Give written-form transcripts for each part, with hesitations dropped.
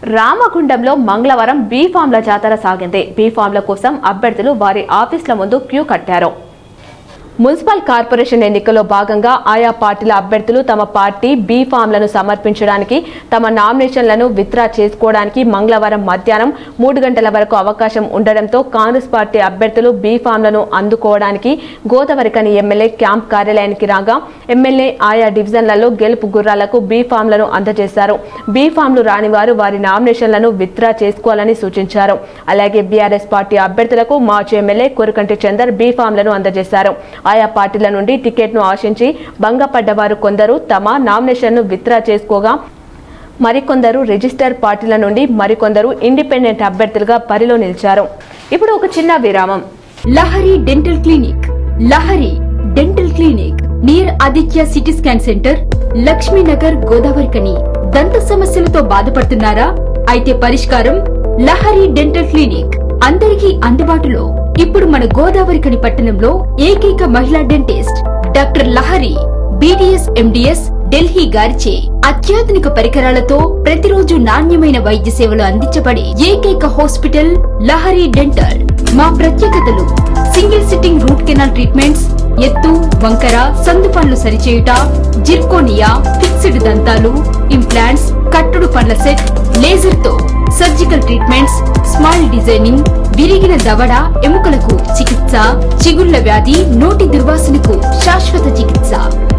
రామగుండంలో మంగళవారం బీఫామ్ల జాతర సాగింది. బీఫామ్ల కోసం అభ్యర్థులు వారి ఆఫీసుల ముందు క్యూ కట్టారు. మున్సిపల్ కార్పొరేషన్ ఎన్నికల్లో భాగంగా ఆయా పార్టీల అభ్యర్థులు తమ పార్టీ బీఫామ్లను సమర్పించడానికి, తమ నామినేషన్లను విత్డ్రా చేసుకోవడానికి మంగళవారం మధ్యాహ్నం 3 గంటల వరకు అవకాశం ఉండడంతో కాంగ్రెస్ పార్టీ అభ్యర్థులు బీఫామ్లను అందుకోవడానికి గోదావరిఖని ఎమ్మెల్యే క్యాంప్ కార్యాలయానికి రాగా ఎమ్మెల్యే ఆయా డివిజన్లలో గెలుపు గుర్రాలకు బీఫామ్లను అందజేశారు. బీఫామ్లు రాని వారు వారి నామినేషన్లను విత్డ్రా చేసుకోవాలని సూచించారు. అలాగే బీఆర్ఎస్ పార్టీ అభ్యర్థులకు మాజీ ఎమ్మెల్యే కొరకంటి చందర్ బీఫామ్లను అందజేశారు. ఆయా పార్టీల నుండి టికెట్ను ఆశించి భంగపడ్డవారు కొందరు తమ నామినేషన్ను విత్డ్రా చేసుకోగా మరికొందరు రిజిస్టర్ పార్టీల నుండి మరికొందరు ఇండిపెండెంట్ అభ్యర్థులుగా బరిలో నిలిచారు. ఇప్పుడు ఒక చిన్న విరామం. Lahari dental clinic. Lahari dental clinic near Aditya CT scan centre, Lakshmi Nagar, Godavarikhani. దంత సమస్యలతో బాధపడుతున్నారా? అయితే పరిష్కారం లహరి డెంటల్ క్లినిక్. అందరికీ అందుబాటులో. ఇప్పుడు మన గోదావరిఖని పట్టణంలో ఏకైక మహిళా dentist doctor Lahari BDS MDS Delhi గారిచే అత్యాధునిక పరికరాలతో ప్రతిరోజు నాణ్యమైన వైద్య సేవలు అందించబడే ఏకైక హాస్పిటల్ లహరి డెంటల్. మా ప్రత్యేకతలు: single sitting root canal treatments, ఎత్తు, వంకర, సందు పనులు సరిచేయుట, జిర్కోనియా, ఫిక్స్డ్ దంతాలు, ఇంప్లాంట్స్, కట్టుడు పండ్ల సెట్, లేజర్ తో సర్జికల్ ట్రీట్మెంట్స్, స్మైల్ డిజైనింగ్, విరిగిన దవడ ఎముకలకు చికిత్స, చిగుళ్ల వ్యాధి, నోటి దుర్వాసనకు శాశ్వత చికిత్స,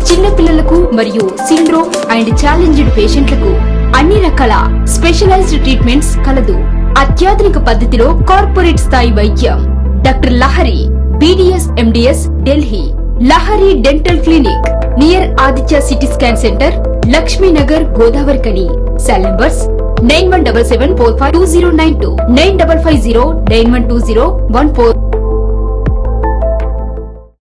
చిన్న పిల్లలకు మరియు సిండ్రోమ్ అండ్ ఛాలెంజ్డ్ పేషెంట్లకు అన్ని రకాల స్పెషలైజ్డ్ ట్రీట్మెంట్స్ కలదు. అత్యాధునిక పద్ధతిలో కార్పొరేట్ స్థాయి వైద్యం. Doctor Lahari BDS MDS Delhi. Lahari dental clinic near Aditya CT scan centre, Lakshmi Nagar, Godavarikhani. Cell numbers 9177452092, 9550912014.